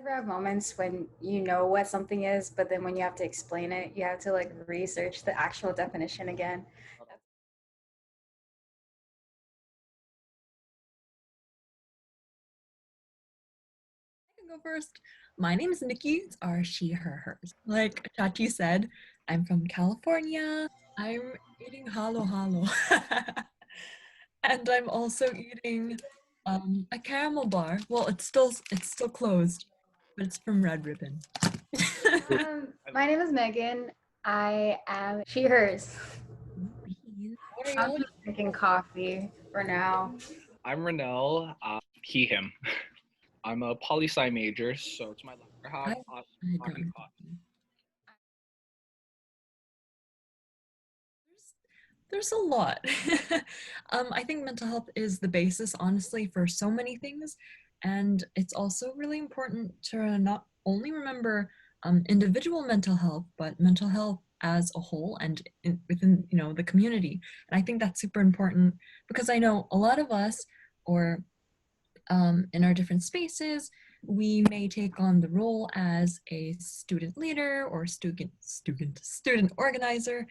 ever have moments when you know what something is, but then when you have to explain it, you have to like research the actual definition again? I can go first. My name is Nikki. It's our she, her, hers. Like Chachi said, I'm from California. I'm eating halo halo. And I'm also eating a caramel bar. Well, it's still closed, but it's from Red Ribbon. My name is Megan. I am she, hers. Beans. What are I'm y'all just drinking coffee for now. I'm Renell, he, him. I'm a poli-sci major, so to my left, I have I Autumn don't and know. Cotton. There's a lot. I think mental health is the basis, honestly, for so many things. And it's also really important to not only remember individual mental health, but mental health as a whole and within, the community. And I think that's super important because I know a lot of us, or in our different spaces, we may take on the role as a student leader or student organizer.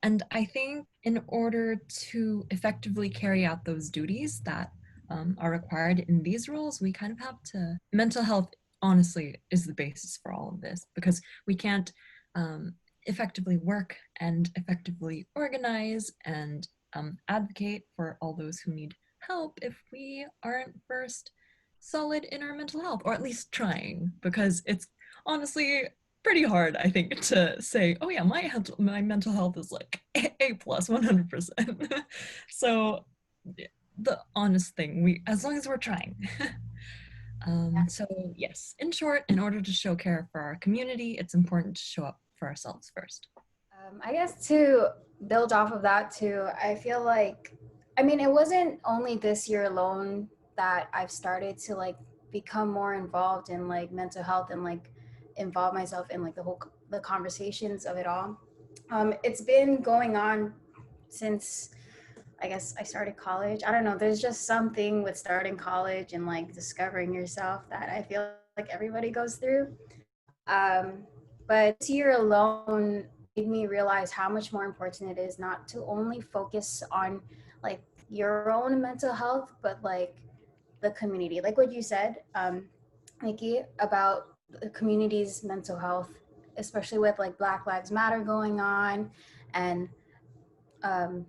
And I think in order to effectively carry out those duties that are required in these roles, we kind of have to, mental health honestly is the basis for all of this, because we can't effectively work and effectively organize and advocate for all those who need help if we aren't first solid in our mental health, or at least trying, because it's honestly pretty hard, I think, to say, oh yeah, my mental health is like A plus 100%. So the honest thing, we, as long as we're trying. So yes, in short, in order to show care for our community, it's important to show up for ourselves first. I guess to build off of that too, I feel like, I mean, it wasn't only this year alone that I've started to like become more involved in like mental health and like involve myself in like the conversations of it all. It's been going on since I guess I started college. I don't know. There's just something with starting college and like discovering yourself that I feel like everybody goes through. Um, but this year alone made me realize how much more important it is not to only focus on like your own mental health, but like the community. Like what you said, Nikki, about the community's mental health, especially with like Black Lives Matter going on and um,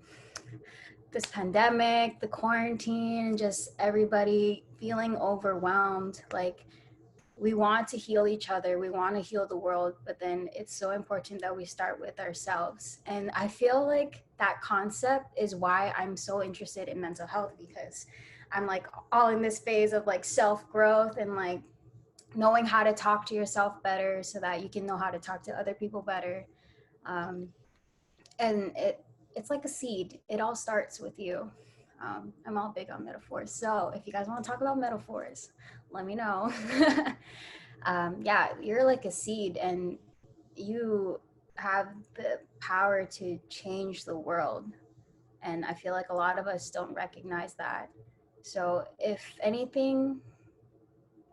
this pandemic, the quarantine, just everybody feeling overwhelmed. Like we want to heal each other, we want to heal the world, but then it's so important that we start with ourselves. And I feel like that concept is why I'm so interested in mental health, because I'm like all in this phase of like self growth and like knowing how to talk to yourself better so that you can know how to talk to other people better. um, and it's like a seed, it all starts with you. I'm all big on metaphors, so if you guys want to talk about metaphors, let me know. Yeah, you're like a seed and you have the power to change the world. And I feel like a lot of us don't recognize that. So, if anything,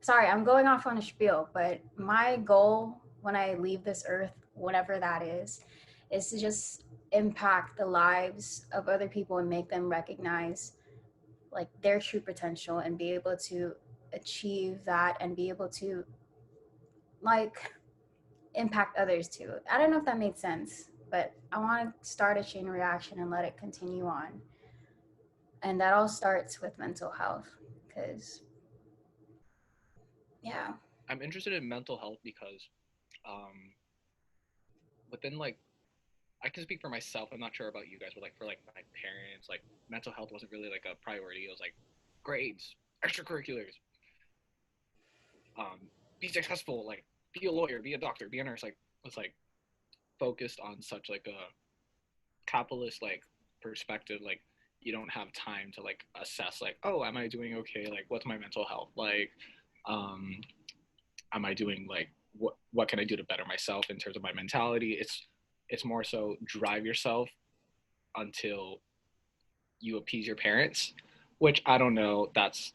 sorry, I'm going off on a spiel, but my goal when I leave this earth, whatever that is to just impact the lives of other people and make them recognize like their true potential and be able to achieve that and be able to like impact others too. I don't know if that made sense, but I want to start a chain reaction and let it continue on. And that all starts with mental health because, yeah. I'm interested in mental health because um, within like I can speak for myself. I'm not sure about you guys, but like for like my parents, like mental health wasn't really like a priority. It was like grades, extracurriculars, be successful, like be a lawyer, be a doctor, be a nurse. Like it's like focused on such like a capitalist like perspective. Like you don't have time to like assess like, oh, am I doing okay? Like what's my mental health? Like um, am I doing like what can I do to better myself in terms of my mentality? It's more so drive yourself until you appease your parents, which I don't know. That's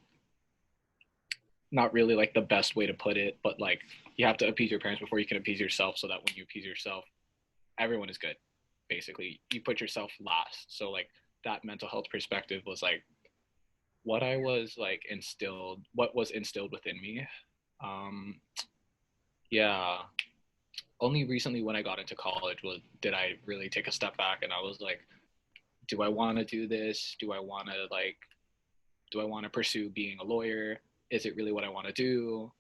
not really like the best way to put it, but like you have to appease your parents before you can appease yourself, so that when you appease yourself, everyone is good. Basically, you put yourself last. So like that mental health perspective was like what I was like instilled, what was instilled within me. Um, yeah, only recently when I got into college was did I really take a step back and I was like, do I want to do this? Do I want to pursue being a lawyer? Is it really what I want to do?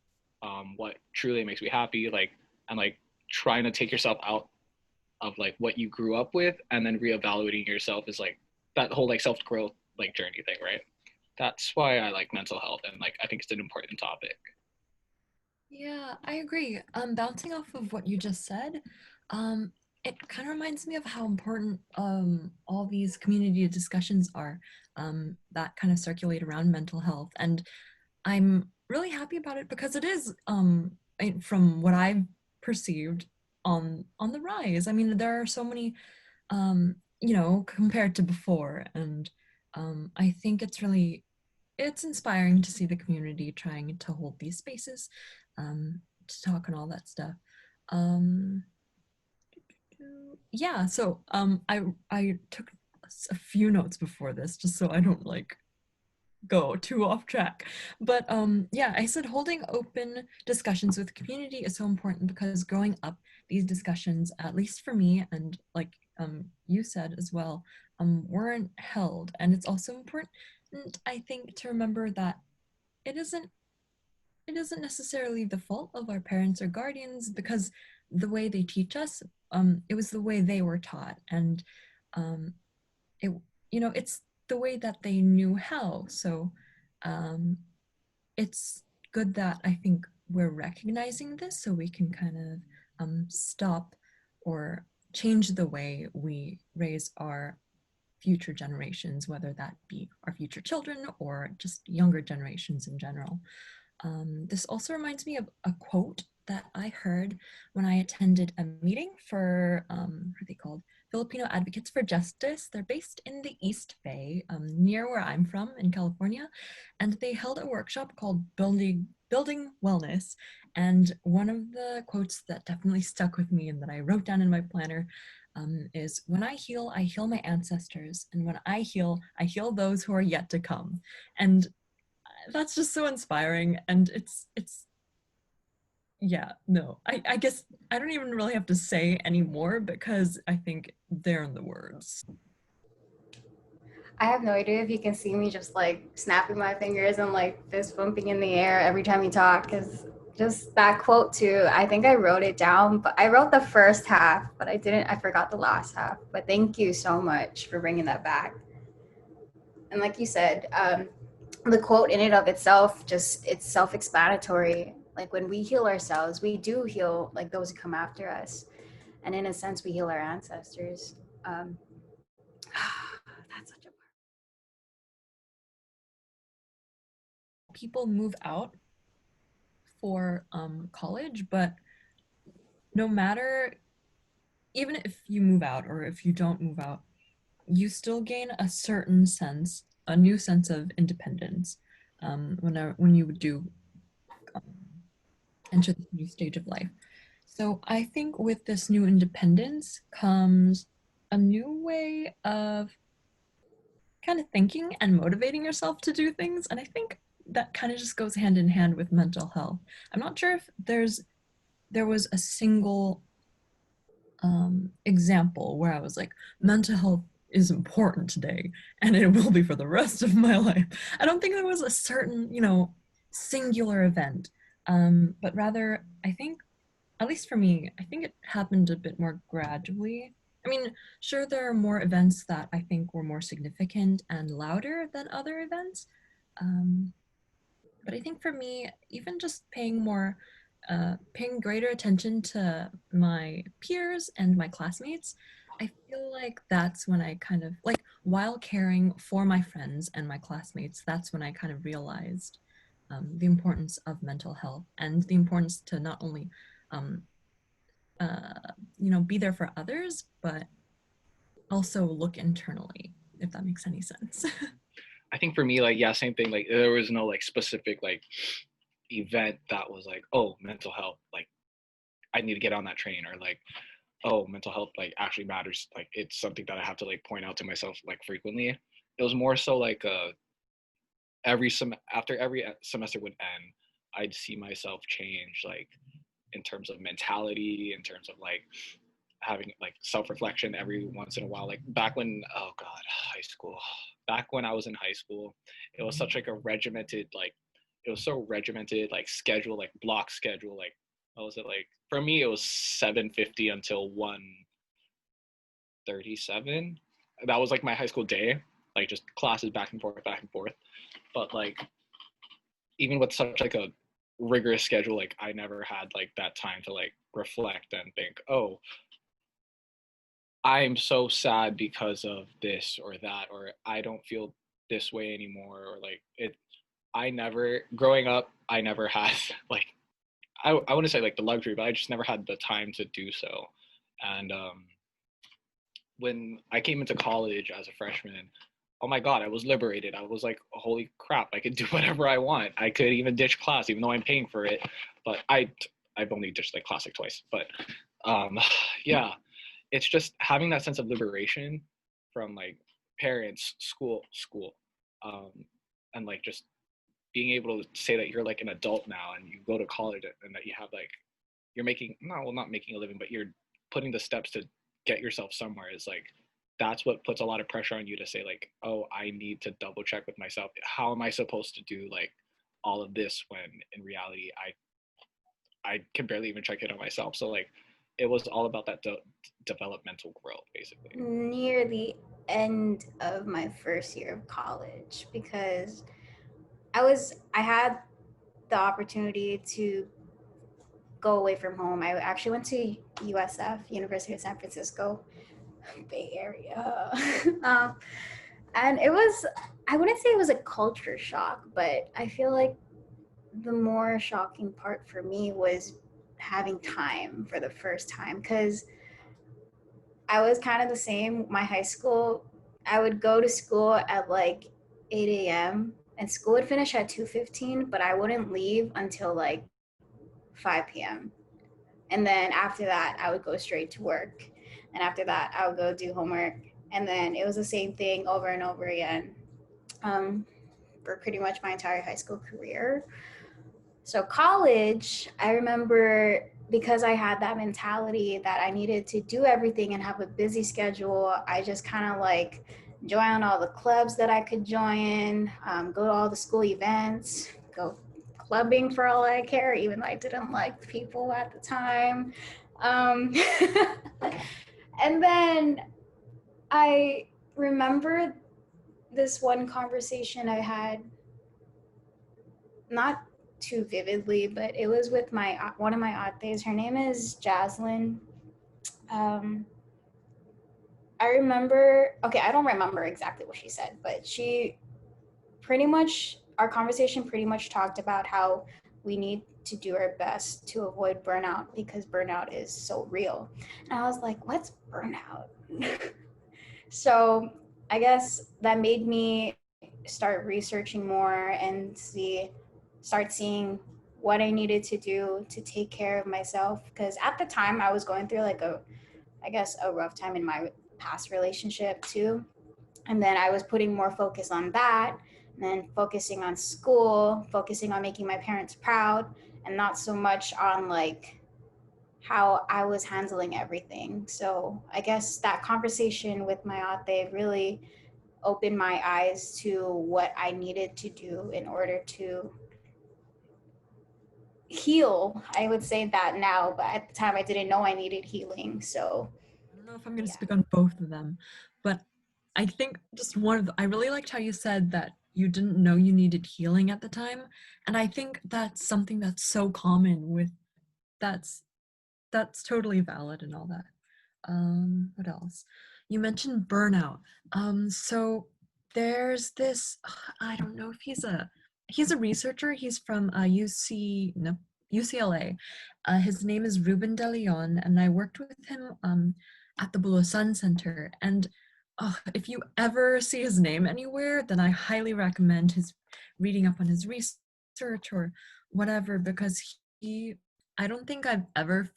What truly makes me happy? Like, and like trying to take yourself out of like what you grew up with and then reevaluating yourself is like that whole like self growth like journey thing, right? That's why I like mental health and like I think it's an important topic. Yeah, I agree. Bouncing off of what you just said, um, it kind of reminds me of how important all these community discussions are that kind of circulate around mental health. And I'm really happy about it because it is, from what I've perceived, on the rise. I mean, there are so many, compared to before, and I think it's inspiring to see the community trying to hold these spaces to talk and all that stuff. Um, yeah, so I took a few notes before this just so I don't like go too off track. But yeah, I said holding open discussions with community is so important because growing up, these discussions, at least for me, and like you said as well, weren't held. And it's also important, I think, to remember that it isn't it isn't necessarily the fault of our parents or guardians because the way they teach us, it was the way they were taught, and um, it it's the way that they knew how. So um, it's good that I think we're recognizing this so we can kind of stop or change the way we raise our future generations, whether that be our future children or just younger generations in general. This also reminds me of a quote that I heard when I attended a meeting for, what are they called? Filipino Advocates for Justice. They're based in the East Bay, near where I'm from in California. And they held a workshop called Building Wellness. And one of the quotes that definitely stuck with me and that I wrote down in my planner is, when I heal my ancestors. And when I heal those who are yet to come. And that's just so inspiring, and it's yeah, no, I guess I don't even really have to say anymore because I think they're in the words. I have no idea if you can see me just like snapping my fingers and like fist bumping in the air every time you talk, because just that quote too, I think I wrote it down, but I wrote the first half, but I forgot the last half. But thank you so much for bringing that back. And like you said, the quote in and of itself, just it's self-explanatory. Like when we heal ourselves, we do heal like those who come after us, and in a sense, we heal our ancestors. Um, that's such a People move out for college, but no matter, even if you move out or if you don't move out, you still gain a certain sense, a new sense of independence when you do um, enter this new stage of life. So I think with this new independence comes a new way of kind of thinking and motivating yourself to do things. And I think that kind of just goes hand in hand with mental health. I'm not sure if there was a single example where I was like, mental health is important today and it will be for the rest of my life. I don't think there was a certain, singular event. But rather, I think, at least for me, I think it happened a bit more gradually. I mean, sure, there are more events that I think were more significant and louder than other events. Um, but I think for me, even just paying greater attention to my peers and my classmates, I feel like that's when I kind of, like, while caring for my friends and my classmates, that's when I kind of realized the importance of mental health and the importance to not only um, be there for others, but also look internally, if that makes any sense. I think for me, like, yeah, same thing. Like, there was no like specific like event that was like, oh, mental health, like I need to get on that train, or like, oh, mental health like actually matters. Like it's something that I have to like point out to myself like frequently. It was more so like after every semester would end, I'd see myself change, like in terms of mentality, in terms of like having like self-reflection every once in a while. Like back when, oh god, high school, back when I was in high school, it was such like a regimented, like it was so regimented, like schedule, like block schedule. Like what was it, like for me it was 7:50 until 1:37. That was like my high school day, like just classes back and forth, back and forth. But like even with such like a rigorous schedule, like I never had like that time to like reflect and think, oh, I'm so sad because of this or that, or I don't feel this way anymore, or like it. I never, growing up, I never had like, I wouldn't say like the luxury, but I just never had the time to do so. And when I came into college as a freshman, oh my god, I was liberated. I was like, holy crap, I could do whatever I want. I could even ditch class, even though I'm paying for it. But I've only ditched like class like twice. But um, yeah, it's just having that sense of liberation from like parents, school, um, and like just being able to say that you're like an adult now and you go to college and that you have like you're making no, well, not making a living, but you're putting the steps to get yourself somewhere, is like that's what puts a lot of pressure on you to say like, oh, I need to double check with myself. How am I supposed to do like all of this when in reality I can barely even check it on myself. So like it was all about that developmental growth basically. Near the end of my first year of college, because I had the opportunity to go away from home. I actually went to USF, University of San Francisco, Bay Area. um, and it was, I wouldn't say it was a culture shock, but I feel like the more shocking part for me was having time for the first time, because I was kind of the same. My high school, I would go to school at like 8 a.m. and school would finish at 2:15, but I wouldn't leave until like 5 p.m. And then after that, I would go straight to work. And after that, I would go do homework. And then it was the same thing over and over again, um, for pretty much my entire high school career. So college, I remember, because I had that mentality that I needed to do everything and have a busy schedule, I just kind of like joined all the clubs that I could join, go to all the school events, go clubbing for all I care, even though I didn't like people at the time. Um, and then I remember this one conversation I had, not too vividly, but it was with my one of my aunties. Her name is Jaslyn. Um, I remember. Okay, I don't remember exactly what she said, but she pretty much, our conversation pretty much talked about how we need to do our best to avoid burnout because burnout is so real. And I was like, what's burnout? So I guess that made me start researching more and start seeing what I needed to do to take care of myself. Because at the time I was going through like I guess a rough time in my past relationship too. And then I was putting more focus on that, and then focusing on school, focusing on making my parents proud, and not so much on like how I was handling everything. So I guess that conversation with my ate really opened my eyes to what I needed to do in order to heal. I would say that now, but at the time I didn't know I needed healing. So I don't know if I'm going to yeah. speak on both of them, but I think just one of I really liked how you said that you didn't know you needed healing at the time, and I think that's something that's so common with that's that's totally valid and all that. What else? You mentioned burnout. So there's this, I don't know if he's a researcher. He's from UC, no, UCLA. His name is Ruben De Leon, and I worked with him at the Blue Sun Center. And if you ever see his name anywhere, then I highly recommend his reading up on his research research or whatever, because I don't think I've ever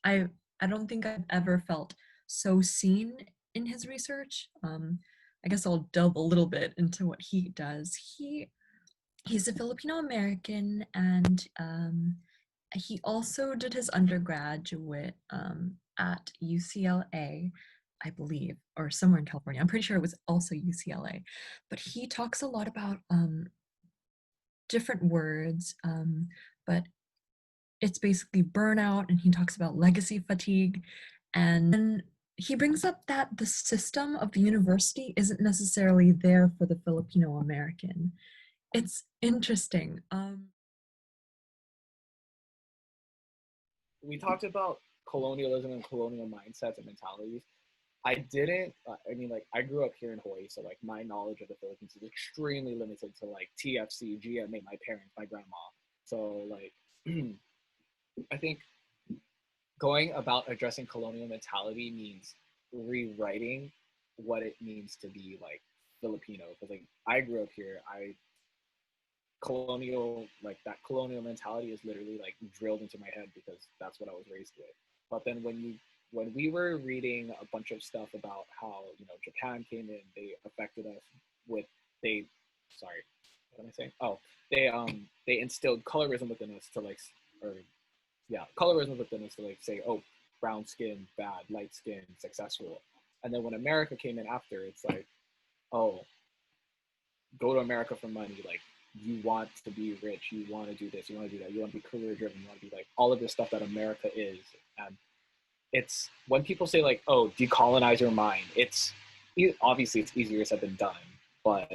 I don't think I've ever felt so seen in his research. I guess I'll delve a little bit into what he does. He's a Filipino American, and he also did his undergraduate at UCLA, I believe, or somewhere in California. I'm pretty sure it was also UCLA. But he talks a lot about different words, but it's basically burnout, and he talks about legacy fatigue. And then he brings up that the system of the university isn't necessarily there for the Filipino American. It's interesting. We talked about colonialism and colonial mindsets and mentalities. I didn't. I mean, like, I grew up here in Hawaii, so like my knowledge of the Philippines is extremely limited to like TFC, GMA, my parents, my grandma. So like, I think going about addressing colonial mentality means rewriting what it means to be like Filipino. Because like I grew up here, I colonial like that colonial mentality is literally like drilled into my head because that's what I was raised with. But then when we were reading a bunch of stuff about how Japan came in, they affected us with they sorry what am I saying? Oh, they instilled colorism within us to like or yeah colorism within us to like say, oh, brown skin bad, light skin successful. And then when America came in after, it's like, oh, go to America for money. Like, you want to be rich, you want to do this, you want to do that, you want to be career driven, you want to be like all of this stuff that America is. And it's when people say like, oh, decolonize your mind. It's obviously it's easier said than done, but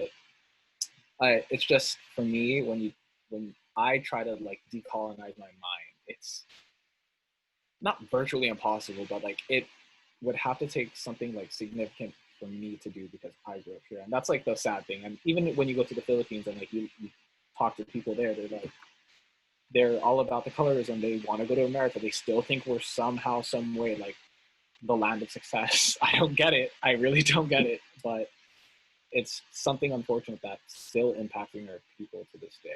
it's just for me when I try to like decolonize my mind, it's not virtually impossible, but like it would have to take something like significant for me to do because I grew up here. And that's like the sad thing. And even when you go to the Philippines and like you talk to people there, they're all about the colorism. They want to go to America. They still think we're somehow, some way like the land of success. I don't get it. I really don't get it. But it's something unfortunate that's still impacting our people to this day.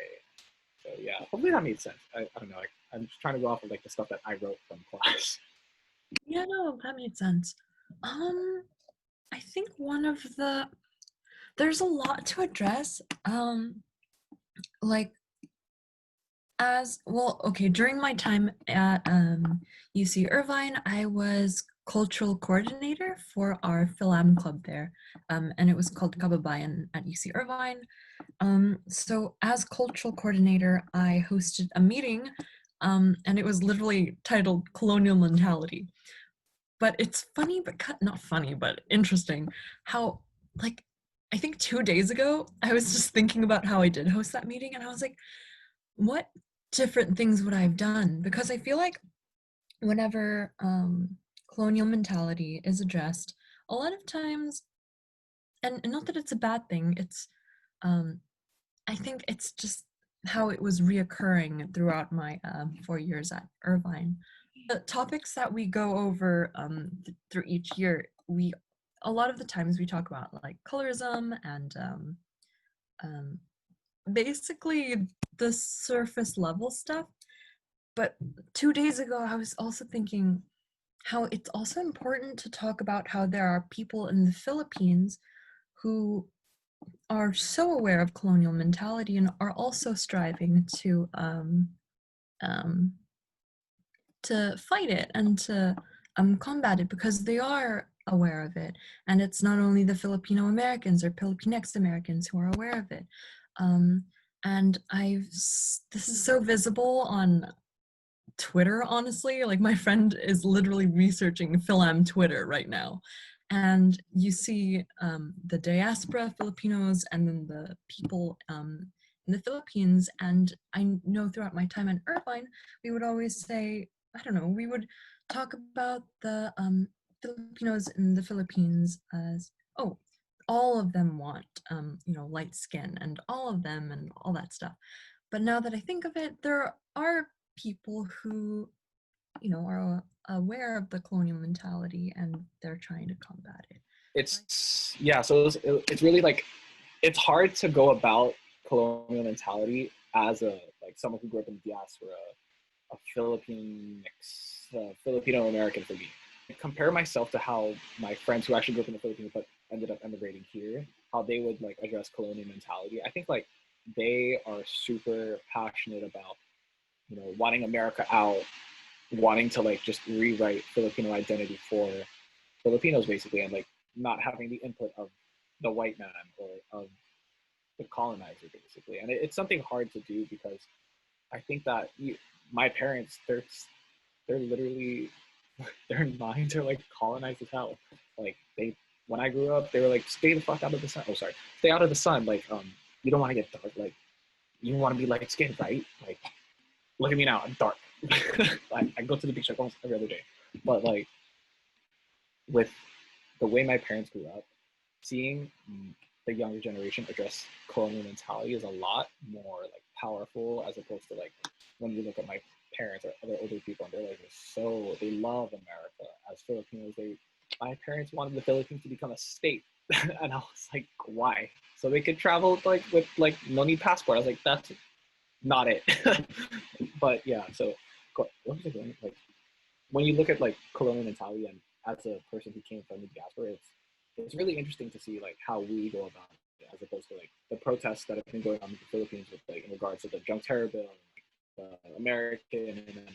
So yeah, hopefully that made sense. I don't know. I'm just trying to go off of like the stuff that I wrote from class. Yeah, no, that made sense. I think there's a lot to address. Like, as well, okay, during my time at UC Irvine, I was cultural coordinator for our Philam club there, and it was called Kababayan at UC Irvine. So as cultural coordinator, I hosted a meeting, and it was literally titled Colonial Mentality. But it's funny, but not funny, but interesting how, like, I think 2 days ago, I was just thinking about how I did host that meeting, and I was like, what different things would I have done? Because I feel like whenever colonial mentality is addressed, a lot of times, and not that it's a bad thing, it's I think it's just how it was reoccurring throughout my 4 years at Irvine. The topics that we go over through each year, a lot of the times we talk about like colorism and um, basically the surface level stuff. But 2 days ago, I was also thinking how it's also important to talk about how there are people in the Philippines who are so aware of colonial mentality and are also striving um, to fight it and to combat it because they are aware of it. And it's not only the Filipino Americans or Filipinx Americans who are aware of it. And this is so visible on Twitter, honestly. Like, my friend is literally researching Philam Twitter right now. And you see the diaspora Filipinos and then the people in the Philippines. And I know throughout my time in Irvine, we would always say, I don't know, we would talk about the Filipinos in the Philippines as, oh, all of them want, light skin and all of them and all that stuff. But now that I think of it, there are people who, are aware of the colonial mentality and they're trying to combat it. So it's really like it's hard to go about colonial mentality as a like someone who grew up in the diaspora, a Philippine mix, Filipino American for me. I compare myself to how my friends who actually grew up in the Philippines but ended up emigrating here, how they would like address colonial mentality. I think like they are super passionate about wanting America out, wanting to like just rewrite Filipino identity for Filipinos basically, and like not having the input of the white man or of the colonizer basically. And it's something hard to do because I think that my parents, they're literally their minds are like colonized as hell. Like they, when I grew up, they were like, stay the fuck out of the sun. Oh, sorry, stay out of the sun. Like, you don't want to get dark. Like, you want to be light skinned, right? Like, look at me now, I'm dark. I go to the beach like almost every other day. But like with the way my parents grew up, seeing the younger generation address colonial mentality is a lot more like powerful as opposed to like when you look at my parents or other older people and they're like they love America. As Filipinos, my parents wanted the Philippines to become a state. And I was like, why? So they could travel like with like no need passport. I was like, that's not it. But yeah, so what was it going like when you look at like colonial mentality and as a person who came from the diaspora, it's really interesting to see like how we go about it as opposed to like the protests that have been going on in the Philippines with like in regards to the junk terror bill, the American, and then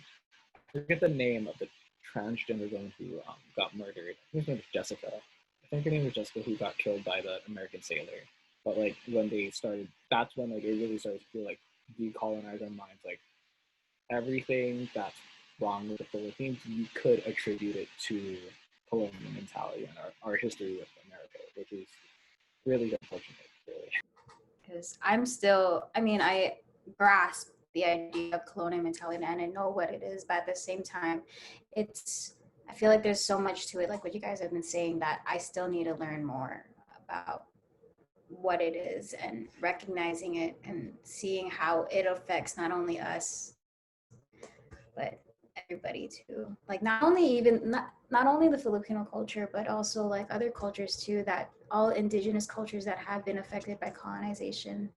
I forget the name of the transgender woman who got murdered. I think her name was Jessica. I think her name was Jessica who got killed by the American sailor. But like when they started, that's when like it really started to feel like decolonize our minds. Like everything that's wrong with the Philippines, you could attribute it to colonial mentality and our history with America, which is really unfortunate, really. Because I'm still, I mean, I grasp the idea of colonial mentality and I know what it is, but at the same time, it's, I feel like there's so much to it, like what you guys have been saying, that I still need to learn more about what it is and recognizing it and seeing how it affects not only us, but everybody too. Like not only the Filipino culture, but also like other cultures too, that all indigenous cultures that have been affected by colonization,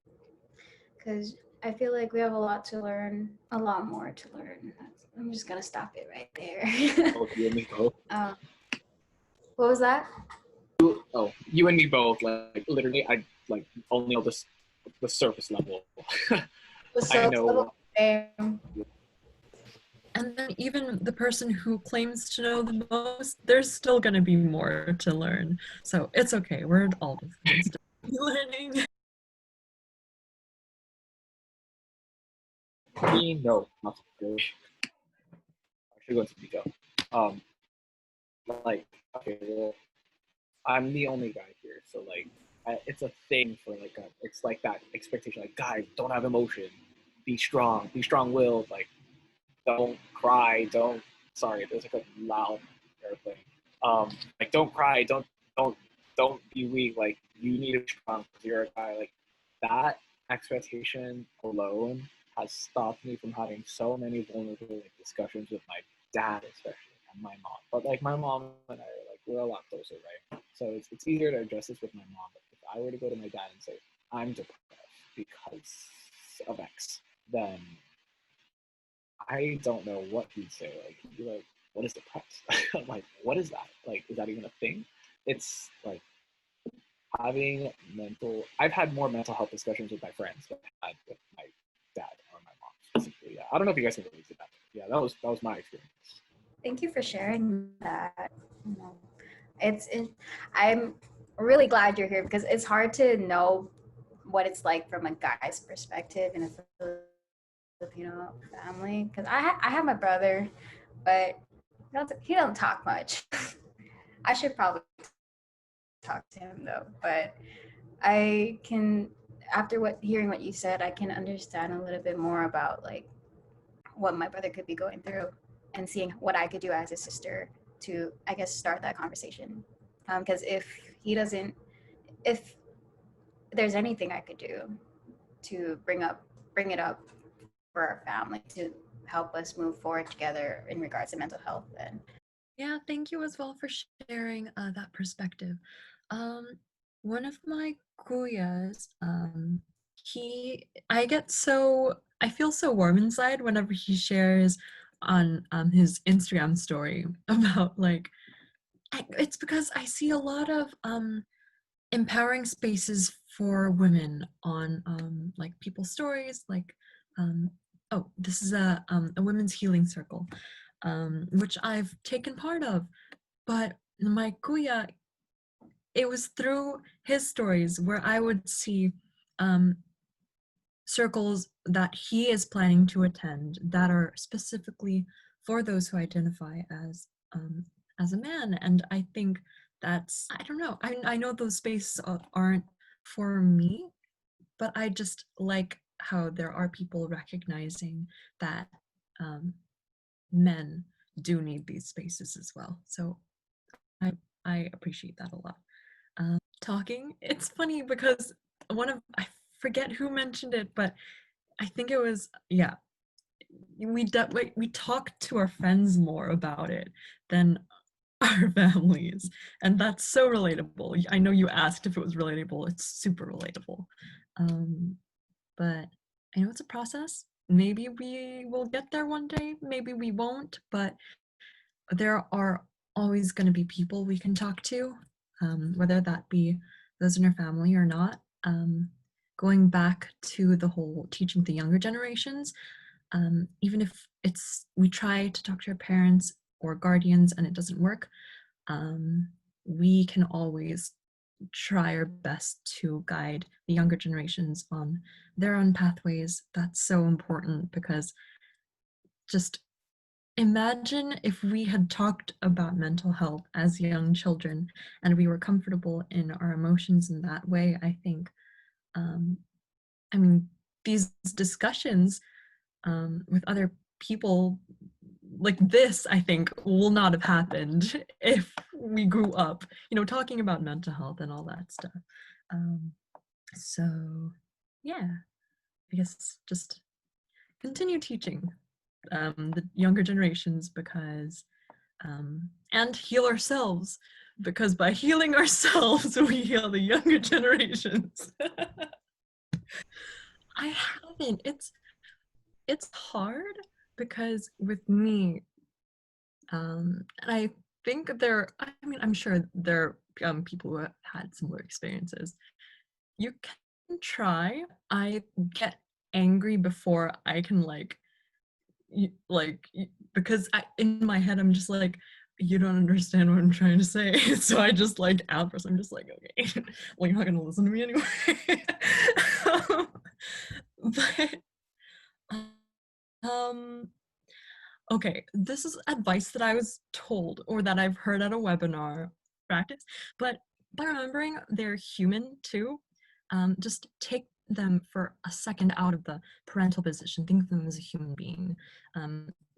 because I feel like we have a lot to learn, a lot more to learn. I'm just gonna stop it right there. Oh, you and me both. What was that? Oh, you and me both. Like literally, I like only know this the surface level. The I surface know. level. Um, And then even the person who claims to know the most, there's still going to be more to learn. So it's okay. We're all just learning. Me, no, not really. I should go into detail. Um, like okay, well, I'm the only guy here, so like, it's a thing for like it's like that expectation, like guys, don't have emotion, be strong-willed, like don't cry, don't. Sorry, there's like a loud airplane. Like don't cry, don't don't be weak. Like you need to be strong because you're a guy. Like that expectation alone has stopped me from having so many vulnerable like, discussions with my dad, especially, and my mom. But like my mom and I are like we're a lot closer, right? So it's easier to address this with my mom. But if I were to go to my dad and say I'm depressed because of X, then I don't know what he'd say. Like he'd be like, "What is depressed?" I'm like, "What is that? Like, is that even a thing?" It's like having mental. I've had more mental health discussions with my friends than I had with my dad or my mom specifically. Yeah, I don't know if you guys can relate to that. Yeah, that was my experience. Thank you for sharing that. You know, I'm really glad you're here because it's hard to know what it's like from a guy's perspective in a Filipino family. Because I have my brother, but he don't talk much. I should probably talk to him though. But I can, after hearing what you said, I can understand a little bit more about like what my brother could be going through and seeing what I could do as a sister to, I guess, start that conversation. Because if he doesn't, if there's anything I could do to bring it up for our family to help us move forward together in regards to mental health, then Yeah, thank you as well for sharing that perspective. Um, one of my kuyas, I feel so warm inside whenever he shares on his Instagram story about like it's because I see a lot of empowering spaces for women on like people's stories like um oh, this is a women's healing circle which I've taken part of, but my kuya, it was through his stories where I would see um circles that he is planning to attend that are specifically for those who identify as a man. And I think that's, I don't know, I know those spaces aren't for me, but I just like how there are people recognizing that men do need these spaces as well. So I I appreciate that a lot. Talking, it's funny because I forget who mentioned it, but I think it was, yeah, we talk to our friends more about it than our families, and that's so relatable. I know you asked if it was relatable. It's super relatable. Um, but I know it's a process. Maybe we will get there one day, maybe we won't, but there are always going to be people we can talk to, whether that be those in our family or not. Going back to the whole teaching the younger generations, even if it's we try to talk to our parents or guardians and it doesn't work, we can always try our best to guide the younger generations on their own pathways. That's so important because just imagine if we had talked about mental health as young children and we were comfortable in our emotions in that way. I think, um, I mean, these discussions with other people like this, I think, will not have happened if we grew up, talking about mental health and all that stuff. Um, so, yeah, I guess just continue teaching the younger generations because, and heal ourselves because by healing ourselves, we heal the younger generations. I haven't. It's hard because with me, and I think I'm sure there are people who have had similar experiences. You can try. I get angry before I can because in my head I'm just like, you don't understand what I'm trying to say. So I just like outburst. I'm just like, okay, well, you're not gonna listen to me anyway. But um okay, this is advice that I was told or that I've heard at a webinar practice, but by remembering they're human too, just take them for a second out of the parental position. Think of them as a human being.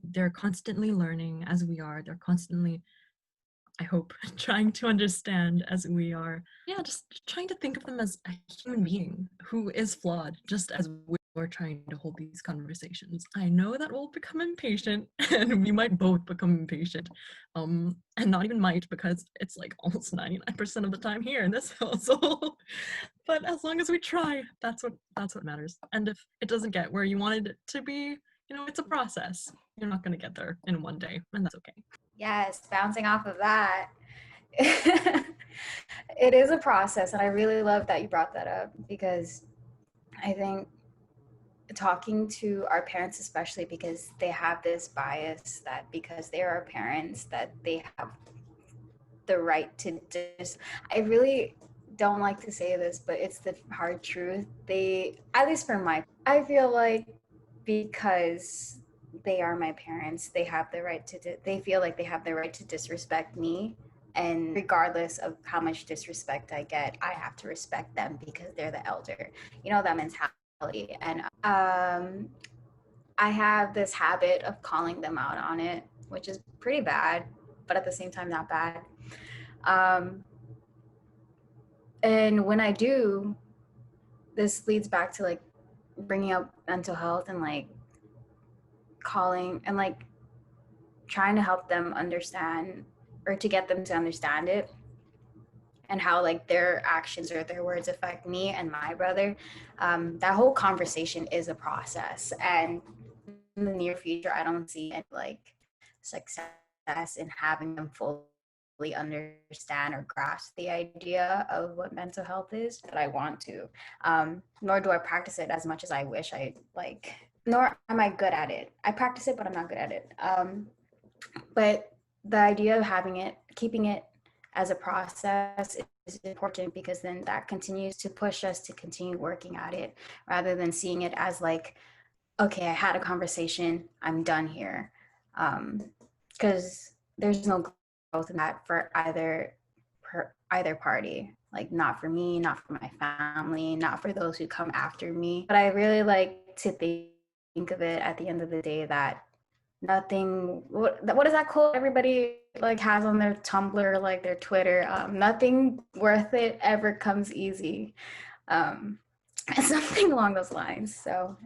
They're constantly learning as we are. They're constantly, I hope, trying to understand as we are. Yeah, just trying to think of them as a human being who is flawed, just as we're trying to hold these conversations. I know that we'll become impatient, and we might both become impatient, and not even might because it's like almost 99% of the time here in this household. But as long as we try, that's what matters. And if it doesn't get where you wanted it to be, it's a process. You're not going to get there in one day, and that's okay. Yes, bouncing off of that. It is a process, and I really love that you brought that up because I think talking to our parents, especially because they have this bias that because they're our parents that they have the right to I really don't like to say this, but it's the hard truth. They, at least for my, I feel like because they are my parents, they have the right to they feel like they have the right to disrespect me, and regardless of how much disrespect I get, I have to respect them because they're the elder, that mentality. And I have this habit of calling them out on it, which is pretty bad, but at the same time not bad. um, and when I do, this leads back to like bringing up mental health and like calling and like trying to help them understand or to get them to understand it. and how like their actions or their words affect me and my brother. That whole conversation is a process, and in the near future I don't see any like success in having them fully understand or grasp the idea of what mental health is, but I want to. Nor do I practice it as much as I wish I like, nor am I good at it. I practice it, but I'm not good at it. But the idea of having it, keeping it as a process is important, because then that continues to push us to continue working at it rather than seeing it as like, okay, I had a conversation, I'm done here. Because there's no growth in that for either party. Like not for me, not for my family, not for those who come after me. But I really like to think of it at the end of the day that nothing, what is that quote everybody like has on their Tumblr, like their Twitter, nothing worth it ever comes easy. um Something along those lines. So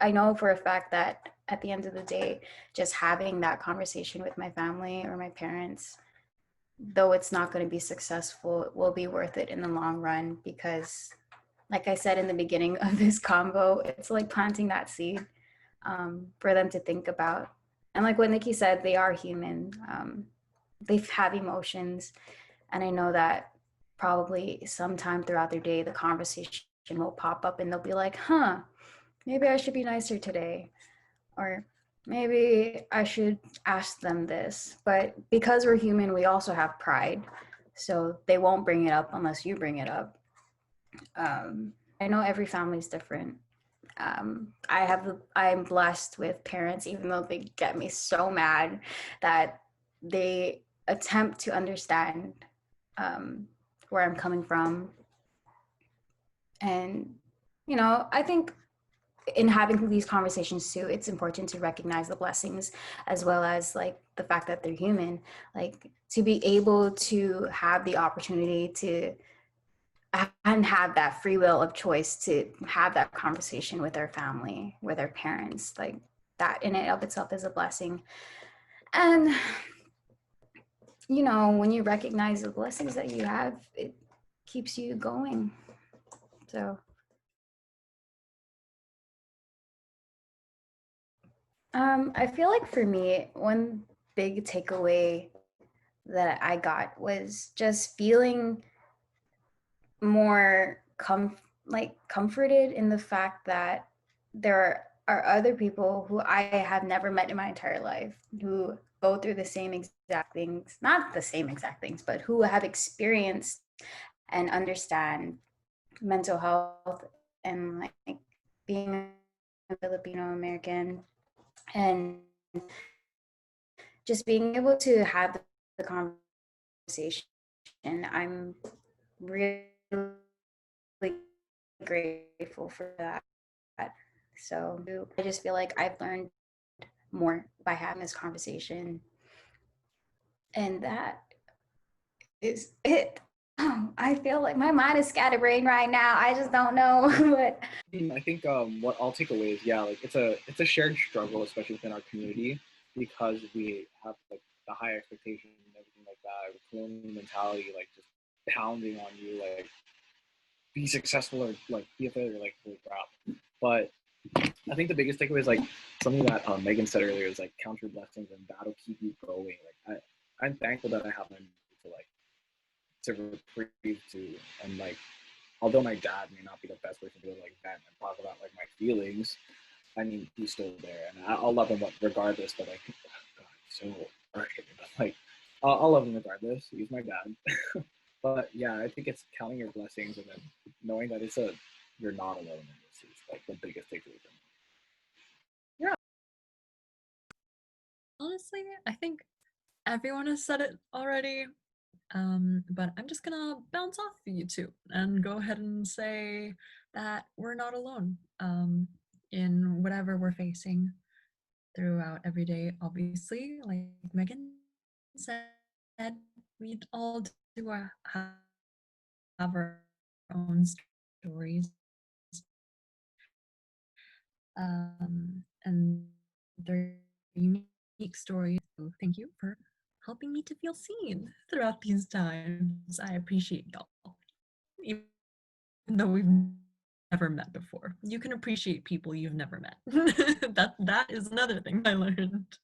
I know for a fact that at the end of the day, just having that conversation with my family or my parents, though it's not going to be successful, it will be worth it in the long run, because like I said in the beginning of this convo, it's like planting that seed, for them to think about. And like what Nikki said, they are human. They have emotions. And I know that probably sometime throughout their day, the conversation will pop up and they'll be like, huh, maybe I should be nicer today. Or maybe I should ask them this. But because we're human, we also have pride. So they won't bring it up unless you bring it up. I know every family is different. I'm blessed with parents, even though they get me so mad, that they attempt to understand um, where I'm coming from. And, I think in having these conversations too, it's important to recognize the blessings as well as like the fact that they're human, like to be able to have the opportunity to and have that free will of choice to have that conversation with our family, with our parents, like that in and of itself is a blessing. And when you recognize the blessings that you have, it keeps you going. So I feel like for me, one big takeaway that I got was just feeling more comforted in the fact that there are other people who I have never met in my entire life who go through the same exact things, not the same exact things, but who have experienced and understand mental health and like being a Filipino American, and just being able to have the conversation. I'm really grateful for that. So I just feel like I've learned more by having this conversation. And that is it. I feel like my mind is scatterbrained right now. I just don't know what. I think what I'll take away is, yeah, like it's a shared struggle, especially within our community, because we have like the high expectations and everything like that. With colonial mentality, like just pounding on you, like be successful or like be a failure, like holy crap. But I think the biggest takeaway is like something that Megan said earlier is like count your blessings and that'll keep you going. Like I'm thankful that I have my to like to reprieve to, and like although my dad may not be the best person to like vent and talk about like my feelings, I mean he's still there and I'll love him regardless. But like, God, so frustrating. But like, I'll love him regardless. He's my dad. But yeah, I think it's counting your blessings and then knowing that you're not alone in this is like the biggest takeaway from me. Yeah. Honestly, I think everyone has said it already. But I'm just gonna bounce off you two and go ahead and say that we're not alone in whatever we're facing throughout every day. Obviously, like Megan said, we all do have our own stories, and they're unique stories. So thank you for helping me to feel seen throughout these times. I appreciate y'all, even though we've never met before. You can appreciate people you've never met. That is another thing I learned.